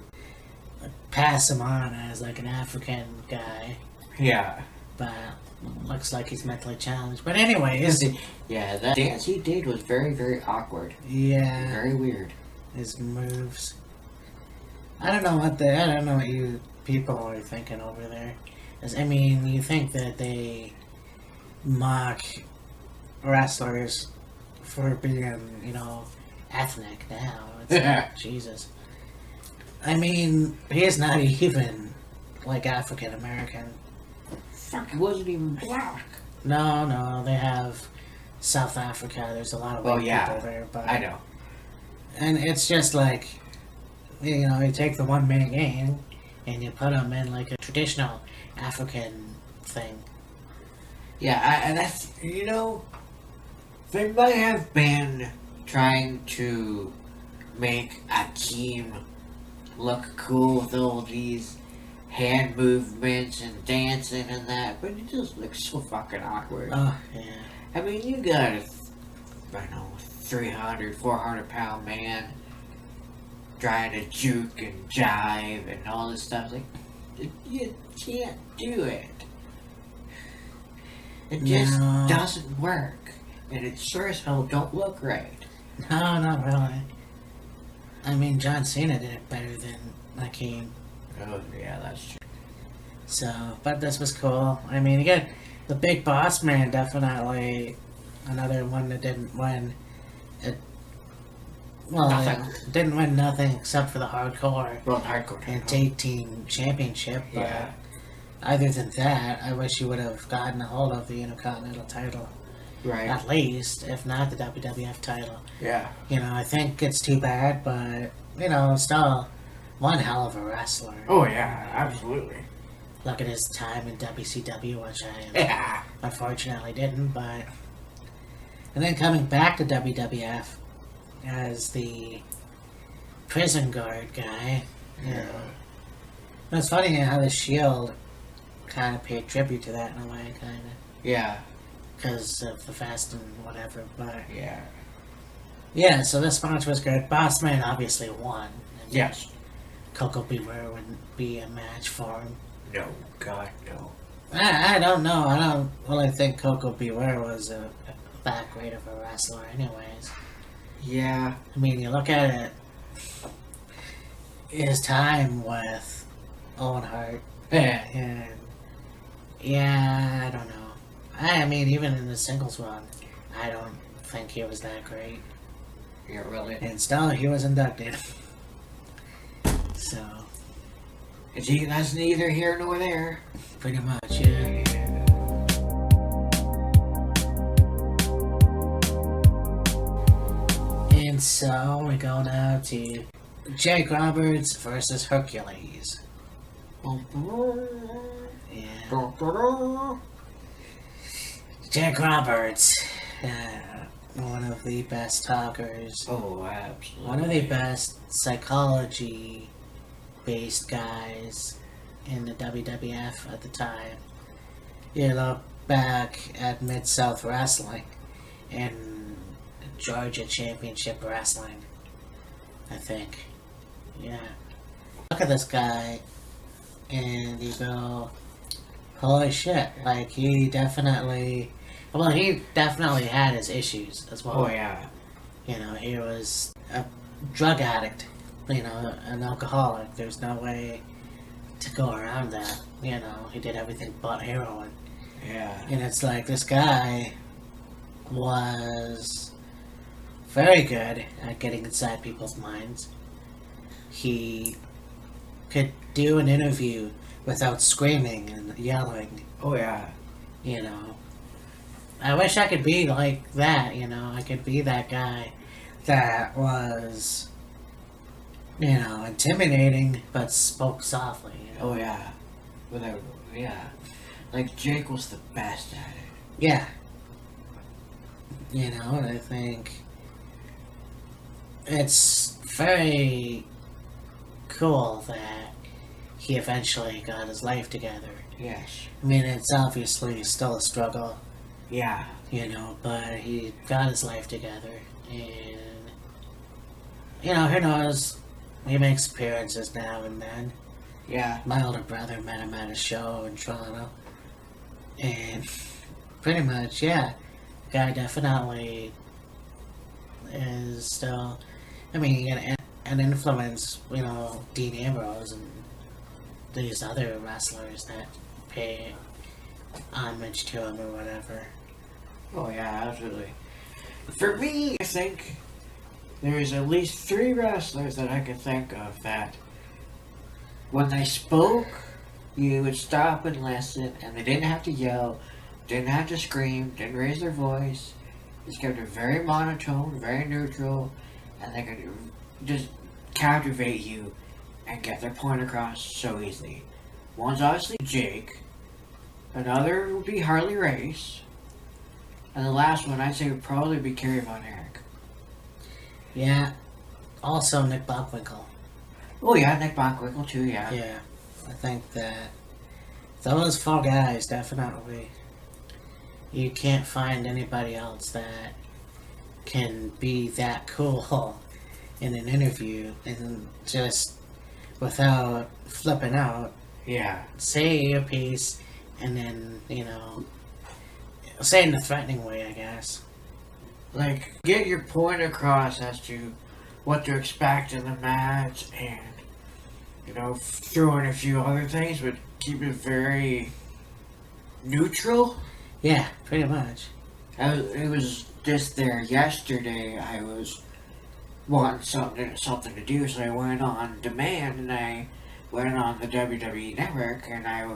Speaker 1: passed him on as like an African guy,
Speaker 2: Yeah.
Speaker 1: but looks like he's mentally challenged. But anyways,
Speaker 2: Yeah, that dance he did was very, very awkward.
Speaker 1: yeah,
Speaker 2: Very weird.
Speaker 1: his moves. I don't know what you people are thinking over there. 'Cause, I mean, you think that they mock wrestlers for being, ethnic now. It's like, Jesus. I mean, he's not even like African American.
Speaker 2: Fuck, he wasn't even black.
Speaker 1: No, they have South Africa. There's a lot of white people there, but
Speaker 2: I know.
Speaker 1: and it's just like, you take the one man gang and you put them in like a traditional African thing.
Speaker 2: Yeah, and that's, they might have been trying to make Akeem look cool with all these hand movements and dancing and that, but it just looks so fucking awkward.
Speaker 1: Oh, yeah.
Speaker 2: I mean, you got a, 300, 400 pound man trying to juke and jive and all this stuff. Like, you can't do it. It just
Speaker 1: No.
Speaker 2: doesn't work. And it sure as hell don't look right.
Speaker 1: No, not really. I mean, John Cena did it better than Hakeem.
Speaker 2: Oh, yeah, that's true.
Speaker 1: So, but this was cool. I mean, again, the Big Boss Man, definitely another one that didn't win.
Speaker 2: Nothing.
Speaker 1: Didn't win nothing except for the hardcore
Speaker 2: Well, hardcore
Speaker 1: and
Speaker 2: techno.
Speaker 1: tag team championship. But
Speaker 2: Yeah.
Speaker 1: other than that, I wish you would have gotten a hold of the Intercontinental title.
Speaker 2: Right.
Speaker 1: At least, if not the WWF title.
Speaker 2: Yeah.
Speaker 1: I think it's too bad, but, still one hell of a wrestler.
Speaker 2: Oh, yeah, absolutely.
Speaker 1: Look at his time in WCW, which I
Speaker 2: Yeah.
Speaker 1: unfortunately didn't, but. And then coming back to WWF as the prison guard guy, You know. It's funny how the Shield kind of paid tribute to that in a way, kind of.
Speaker 2: Yeah.
Speaker 1: Because of the Fast and whatever, but...
Speaker 2: Yeah.
Speaker 1: Yeah, so this match was good. Bossman obviously won. And
Speaker 2: Yes.
Speaker 1: Coco Beware wouldn't be a match for him.
Speaker 2: No. God, no.
Speaker 1: I don't know. I don't really think Coco Beware was that great of a wrestler anyways.
Speaker 2: Yeah.
Speaker 1: I mean, you look at it, his time with Owen Hart, and yeah, I don't know. I mean, even in the singles run, I don't think he was that great.
Speaker 2: Yeah, really.
Speaker 1: And still, he was inducted. So,
Speaker 2: That's neither here nor there.
Speaker 1: pretty much, yeah. And so, we go now to Jake Roberts versus Hercules. Yeah. Jake Roberts, one of the best talkers.
Speaker 2: Oh, absolutely.
Speaker 1: One of the best psychology-based guys in the WWF at the time. You look back at Mid-South Wrestling and Georgia Championship Wrestling, I think. Yeah. Look at this guy, and you go, holy shit, like, he definitely had his issues as well.
Speaker 2: Oh, yeah.
Speaker 1: You know, he was a drug addict, you know, an alcoholic. There's no way to go around that. You know, he did everything but heroin.
Speaker 2: Yeah.
Speaker 1: And it's like, this guy was very good at getting inside people's minds. He could do an interview without screaming and yelling.
Speaker 2: Oh, yeah.
Speaker 1: You know, I wish I could be like that, you know. I could be that guy that was, you know, intimidating but spoke softly. You know?
Speaker 2: Oh, yeah. Without, yeah. Like, Jake was the best at it.
Speaker 1: Yeah. You know, and I think it's very cool that he eventually got his life together.
Speaker 2: Yes.
Speaker 1: I mean, it's obviously still a struggle,
Speaker 2: Yeah.
Speaker 1: you know, but he got his life together, and, you know, who knows, he makes appearances now and then.
Speaker 2: Yeah.
Speaker 1: My older brother met him at a show in Toronto, and pretty much, yeah, guy definitely is still, I mean, an influence, you know, Dean Ambrose and these other wrestlers that pay homage to him or whatever.
Speaker 2: Oh, yeah, absolutely. For me, I think there's at least 3 wrestlers that I can think of that when they spoke, you would stop and listen, and they didn't have to yell, didn't have to scream, didn't raise their voice. Just kept it very monotone, very neutral, and they could just captivate you and get their point across so easily. One's obviously Jake, another would be Harley Race, and the last one I'd say would probably be Kerry Von Erich.
Speaker 1: Yeah. Also Nick Bockwinkel.
Speaker 2: Oh yeah, Nick Bockwinkel too, yeah.
Speaker 1: Yeah. I think that those 4 guys definitely, you can't find anybody else that can be that cool in an interview and just without flipping out,
Speaker 2: Yeah.
Speaker 1: say your piece and then, you know, say it in a threatening way, I guess.
Speaker 2: Like, get your point across as to what to expect in the match and, you know, throw in a few other things, but keep it very neutral.
Speaker 1: Yeah, pretty much.
Speaker 2: It was just there yesterday. I was wanting something to do, so I went on demand and I went on the WWE Network and I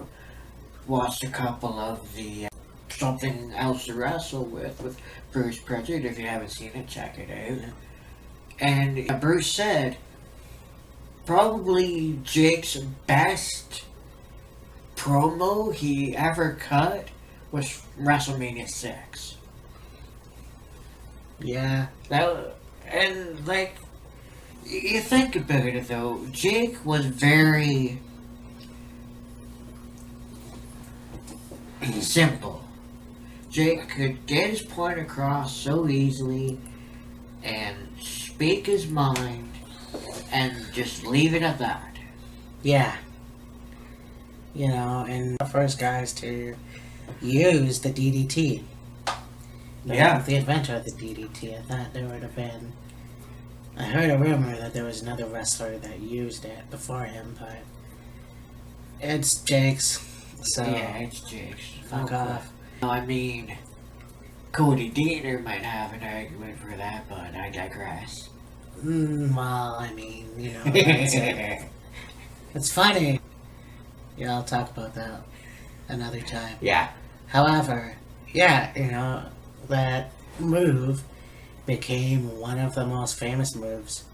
Speaker 2: watched a couple of the Something Else to Wrestle with Bruce Pritchard. If you haven't seen it, check it out. And Bruce said probably Jake's best promo he ever cut was WrestleMania 6.
Speaker 1: Yeah.
Speaker 2: And like, You think about it though, Jake was very simple. Jake could get his point across so easily and speak his mind and just leave it at that.
Speaker 1: Yeah. You know, and the first guys to use the DDT.
Speaker 2: Yeah.
Speaker 1: The inventor of the DDT. I thought there would have been. I heard a rumor that there was another wrestler that used it before him, but it's Jake's. So
Speaker 2: Yeah, it's Jake's.
Speaker 1: fuck off.
Speaker 2: I mean, Cody Diener might have an argument for that, but I digress.
Speaker 1: Well, I mean, you know, it's, it's funny. Yeah, I'll talk about that another time.
Speaker 2: Yeah.
Speaker 1: However, yeah, you know, that move became one of the most famous moves.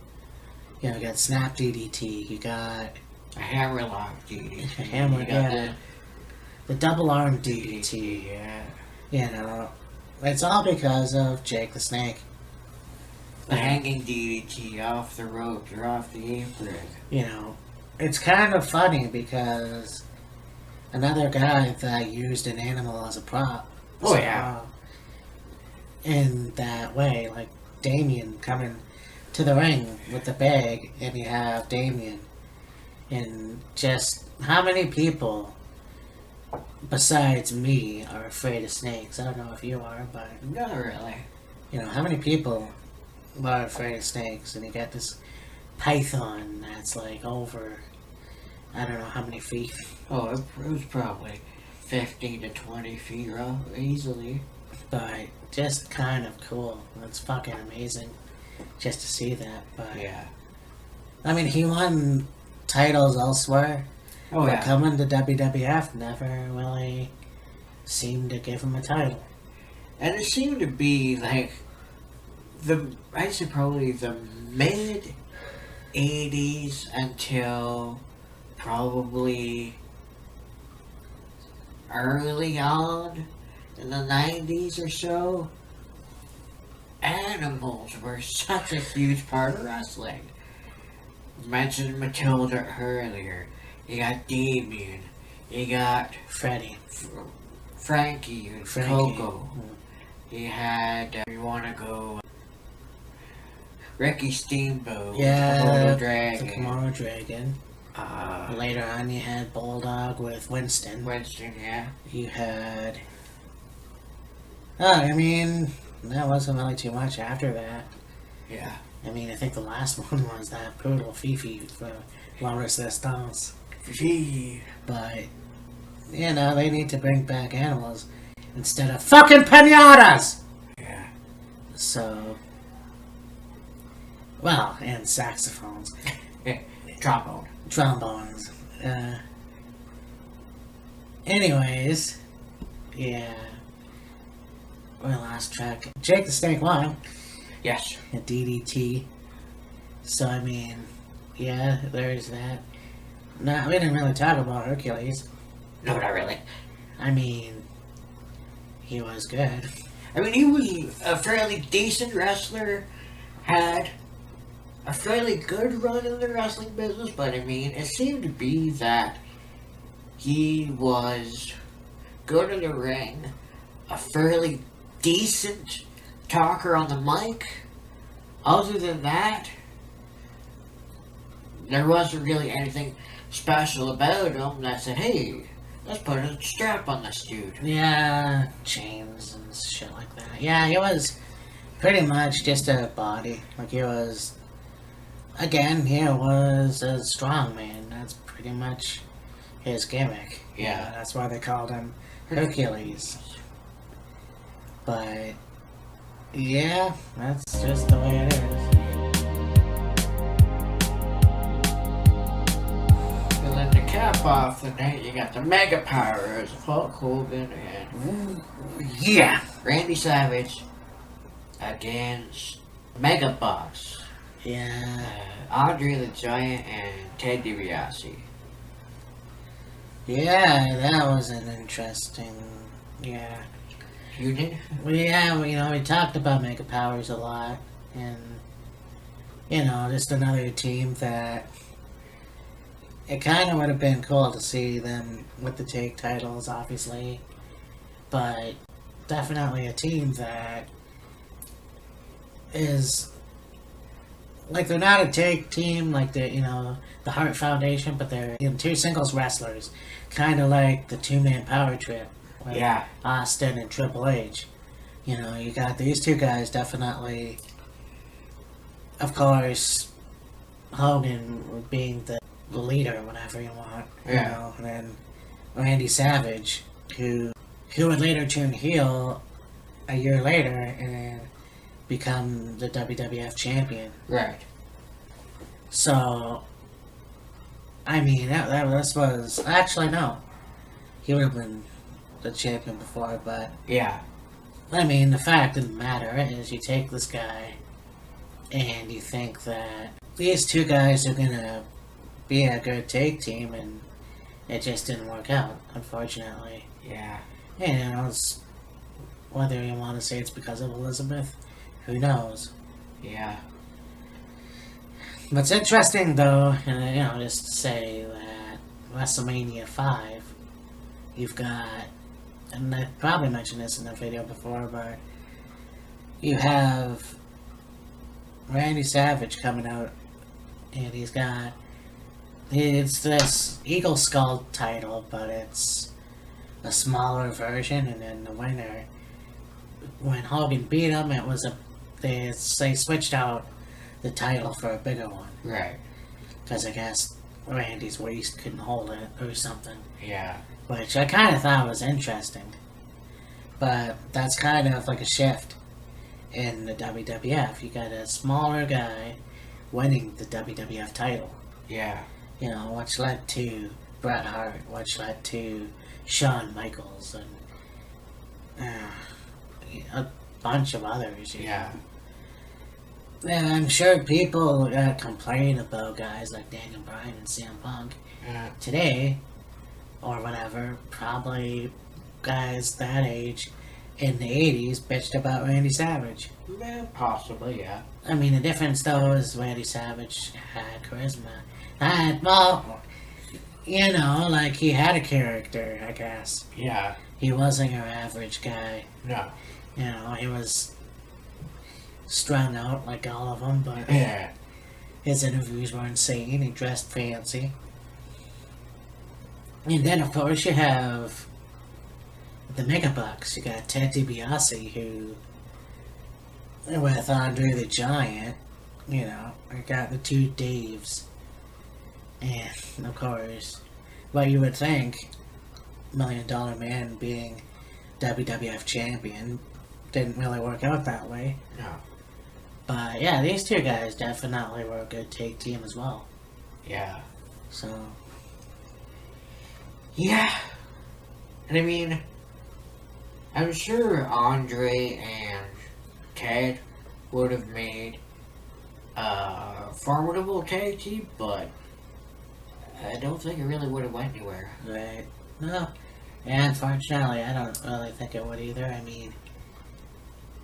Speaker 1: You know, you got snap DDT, you got
Speaker 2: A hammerlock DDT.
Speaker 1: a hammer,
Speaker 2: You got
Speaker 1: yeah, the double arm DDT.
Speaker 2: Yeah.
Speaker 1: You know, it's all because of Jake the Snake.
Speaker 2: The hanging DDT off the ropes or off the apron.
Speaker 1: You know, it's kind of funny because another guy that used an animal as a prop.
Speaker 2: Oh, yeah.
Speaker 1: In that way, like Damien coming to the ring with the bag, and you have Damien. And just how many people besides me are afraid of snakes? I don't know if you are, but
Speaker 2: Not really.
Speaker 1: you know, how many people are afraid of snakes? And you got this python that's like over, I don't know how many feet.
Speaker 2: Oh, it was probably 15 to 20 feet rough, easily.
Speaker 1: But just kind of cool. It's fucking amazing just to see that. But
Speaker 2: Yeah.
Speaker 1: I mean, he won titles elsewhere.
Speaker 2: Oh,
Speaker 1: But
Speaker 2: yeah.
Speaker 1: coming to WWF never really seemed to give him a title.
Speaker 2: And it seemed to be like I'd say probably the mid 80s until probably early on in the 90s or so. Animals were such a huge part of wrestling. Mentioned Matilda earlier. You got Damien. You got
Speaker 1: Freddie.
Speaker 2: Frankie and
Speaker 1: Frankie.
Speaker 2: Coco. You had, you want to go, Ricky Steamboat,
Speaker 1: Yeah,
Speaker 2: Komodo
Speaker 1: the
Speaker 2: Dragon,
Speaker 1: Komodo Dragon. Later on, you had Bulldog with Winston.
Speaker 2: Winston, yeah.
Speaker 1: You had. Oh, I mean, that wasn't really too much after that.
Speaker 2: Yeah.
Speaker 1: I mean, I think the last one was that poodle Fifi for La Resistance.
Speaker 2: Gee.
Speaker 1: But, you know, they need to bring back animals instead of fucking pinatas!
Speaker 2: Yeah.
Speaker 1: So. Well, and saxophones.
Speaker 2: Trombone.
Speaker 1: Trombones. Anyways, yeah. We lost track. Jake the Snake won
Speaker 2: Yes.
Speaker 1: at DDT. So, I mean, yeah, there's that. No, we didn't really talk about Hercules.
Speaker 2: No, not really.
Speaker 1: I mean, he was good.
Speaker 2: I mean, he was a fairly decent wrestler, had a fairly good run in the wrestling business, but I mean, it seemed to be that he was good in the ring, a fairly decent talker on the mic. Other than that, there wasn't really anything special about him that said, hey, let's put a strap on this dude.
Speaker 1: Yeah, chains and shit like that. Yeah, he was pretty much just a body. Like, he was. Again, he was a strong man. That's pretty much his gimmick.
Speaker 2: Yeah.
Speaker 1: That's why they called him Hercules. But, yeah, that's just the way it is.
Speaker 2: And then to cap off the night, you got the Mega Powers, Hulk Hogan and
Speaker 1: Yeah!
Speaker 2: Randy Savage against Mega Boss,
Speaker 1: Yeah.
Speaker 2: Andre the Giant, and Ted DiBiase.
Speaker 1: Yeah, that was an interesting. Yeah.
Speaker 2: You did?
Speaker 1: We talked about Mega Powers a lot, and you know, just another team that it kind of would have been cool to see them with the tag titles, obviously, but definitely a team that is like they're not a tag team like the Hart Foundation, but they're two singles wrestlers, kind of like the two-man power trip, with
Speaker 2: Yeah.
Speaker 1: Austin and Triple H. You know, you got these two guys definitely. Of course, Hogan being the leader, whatever you want, you
Speaker 2: Yeah.
Speaker 1: know, and then Randy Savage, who would later turn heel a year later and become the WWF champion.
Speaker 2: Right.
Speaker 1: So, I mean, this was actually no, he would have been the champion before, but
Speaker 2: Yeah.
Speaker 1: I mean, the fact of the matter is, you take this guy and you think that these two guys are gonna be a good tag team, and it just didn't work out, unfortunately.
Speaker 2: Yeah.
Speaker 1: And you know, whether you want to say it's because of Elizabeth, who knows?
Speaker 2: Yeah.
Speaker 1: What's interesting, though, and you know, just to say that WrestleMania 5, you've got, and I probably mentioned this in the video before, but you have Randy Savage coming out, and it's this Eagle Skull title, but it's a smaller version, and then the winner, when Hogan beat him, it was they switched out the title for a bigger one,
Speaker 2: Right.
Speaker 1: because I guess Randy's waist couldn't hold it or something,
Speaker 2: Yeah.
Speaker 1: which I kind of thought was interesting. But that's kind of like a shift in the WWF. You got a smaller guy winning the WWF title.
Speaker 2: Yeah.
Speaker 1: You know, which led to Bret Hart, which led to Shawn Michaels, and a bunch of others. You
Speaker 2: Yeah.
Speaker 1: know. And I'm sure people complain about guys like Daniel Bryan and CM Punk
Speaker 2: Yeah.
Speaker 1: today, or whatever. Probably guys that age in the 80s bitched about Randy Savage.
Speaker 2: Yeah, possibly, yeah.
Speaker 1: I mean, the difference though is Randy Savage had charisma. Well, you know, like he had a character, I guess.
Speaker 2: Yeah.
Speaker 1: He wasn't your average guy.
Speaker 2: No.
Speaker 1: You know, he was strung out like all of them, but
Speaker 2: Yeah.
Speaker 1: his interviews were insane. He dressed fancy. And then, of course, you have the Megabucks. You got Ted DiBiase, who, with Andre the Giant, you know, I got the two Daves. And, of course, what you would think, $1 Million Man being WWF champion, didn't really work out that way.
Speaker 2: No.
Speaker 1: But, yeah, these two guys definitely were a good tag team as well.
Speaker 2: Yeah.
Speaker 1: So,
Speaker 2: Yeah. And I mean, I'm sure Andre and Ted would have made a formidable tag team, but I don't think it really would have went anywhere.
Speaker 1: right. No. And unfortunately, I don't really think it would either. I mean,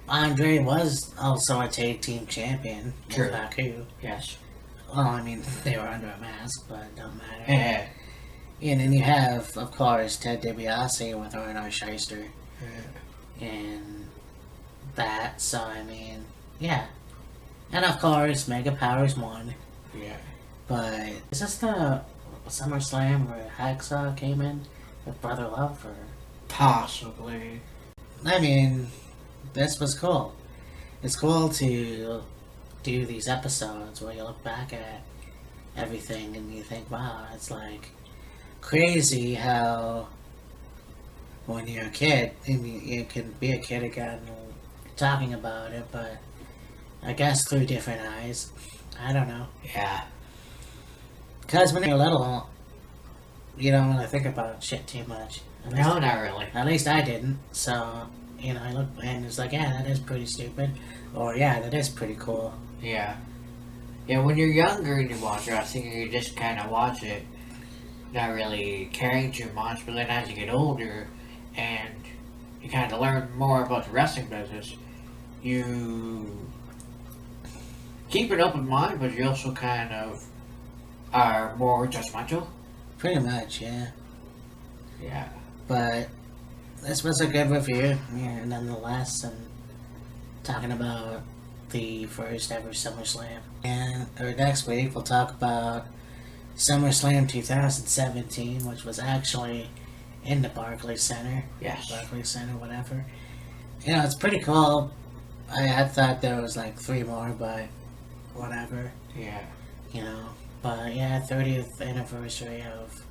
Speaker 1: Andre was also a tag team champion.
Speaker 2: True.
Speaker 1: Who.
Speaker 2: Yes.
Speaker 1: Well, I mean, they were under a mask, but it don't matter.
Speaker 2: Yeah.
Speaker 1: And then you have, of course, Ted DiBiase with R&R Shyster and that. So, I mean, yeah. And of course, Mega Powers won.
Speaker 2: Yeah.
Speaker 1: But is this the SummerSlam where Hacksaw came in with Brother Love? Or
Speaker 2: Possibly.
Speaker 1: I mean, this was cool. It's cool to do these episodes where you look back at everything and you think, wow, it's like crazy how when you're a kid, and you can be a kid again talking about it, but I guess through different eyes. I don't know.
Speaker 2: Yeah.
Speaker 1: Because when you're little, you don't really think about shit too much. At least,
Speaker 2: No, not really.
Speaker 1: at least I didn't. So, you know, I look and it's like, yeah, that is pretty stupid. Or, yeah, that is pretty cool.
Speaker 2: Yeah. Yeah, when you're younger and you watch wrestling, you just kind of watch it, not really caring too much, but then as you get older and you kind of learn more about the wrestling business, you keep an open mind, but you also kind of are more judgmental.
Speaker 1: Pretty much, yeah.
Speaker 2: Yeah.
Speaker 1: But this was a good review, yeah, nonetheless, and talking about the first ever SummerSlam. And next week we'll talk about SummerSlam 2017, which was actually in the Barclays Center.
Speaker 2: Yes.
Speaker 1: Barclays Center, whatever. You know, it's pretty cool. I thought there was like 3 more, but whatever.
Speaker 2: Yeah.
Speaker 1: You know. But yeah, 30th anniversary of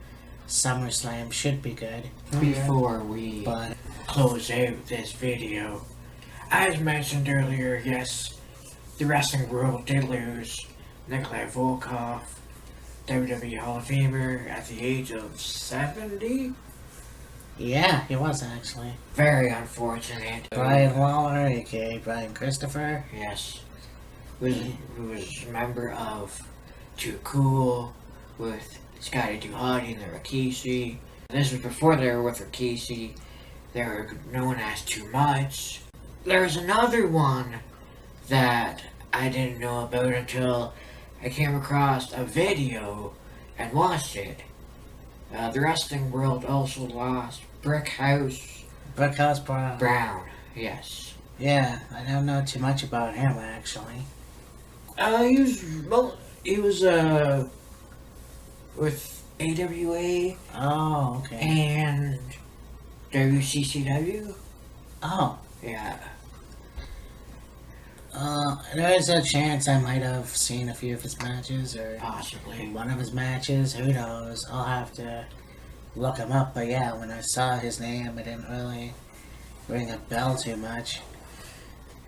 Speaker 1: SummerSlam should be good.
Speaker 2: Before we
Speaker 1: But
Speaker 2: close out this video, as mentioned earlier, yes, the wrestling world did lose Nikolai Volkov, WWE Hall of Famer, at the age of 70.
Speaker 1: yeah, he was actually.
Speaker 2: Very unfortunate.
Speaker 1: Brian Lawler, aka Brian Christopher.
Speaker 2: Yes. Who was a member of Too Cool with Scotty Too Hottie and the Rikishi. This was before they were with Rikishi. They were known as Too Much. There's another one that I didn't know about until I came across a video and watched it. The wrestling world also lost Brickhouse
Speaker 1: Brown.
Speaker 2: Brown. Yes.
Speaker 1: Yeah, I don't know too much about him actually.
Speaker 2: He was with AWA
Speaker 1: Oh, okay.
Speaker 2: and WCCW.
Speaker 1: Oh,
Speaker 2: Yeah.
Speaker 1: there is a chance I might have seen a few of his matches or
Speaker 2: Possibly.
Speaker 1: one of his matches. Who knows? I'll have to look him up. But yeah, when I saw his name, it didn't really ring a bell too much.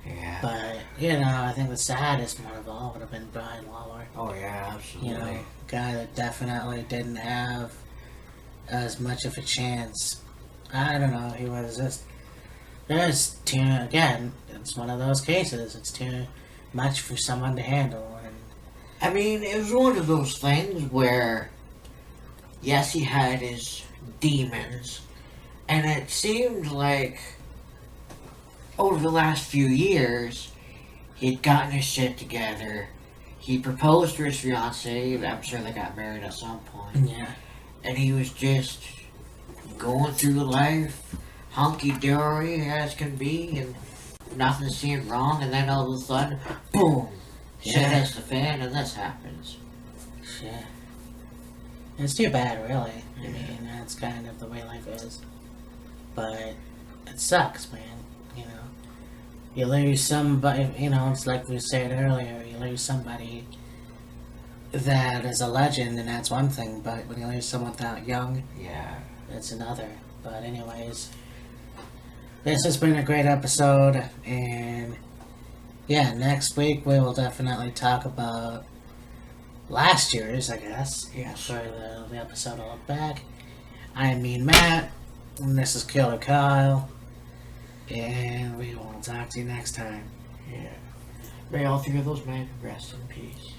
Speaker 2: Yeah.
Speaker 1: But you know, I think the saddest one of all would have been Brian Lawler.
Speaker 2: Oh yeah, absolutely.
Speaker 1: You know, guy that definitely didn't have as much of a chance. I don't know. He was just. There's too, again, it's one of those cases. It's too much for someone to handle. And
Speaker 2: I mean, it was one of those things where, yes, he had his demons, and it seemed like over the last few years, he'd gotten his shit together. He proposed to his fiancée. I'm sure they got married at some point.
Speaker 1: yeah,
Speaker 2: And he was just going through life, hunky-dory as can be, and nothing seemed wrong, and then all of a sudden, boom, shit
Speaker 1: Yeah.
Speaker 2: hits the fan, and this happens.
Speaker 1: shit. It's too bad, really. I mean, that's kind of the way life is. But it sucks, man. You know, you lose somebody. You know, it's like we said earlier. You lose somebody that is a legend, and that's one thing. But when you lose someone that young,
Speaker 2: Yeah.
Speaker 1: it's another. But anyways, this has been a great episode, and yeah, next week we will definitely talk about last year's, I guess.
Speaker 2: Yes.
Speaker 1: For the episode to look back. I mean Matt, and this is Killer Kyle, and we will talk to you next time.
Speaker 2: Yeah. May all three of those men rest in peace.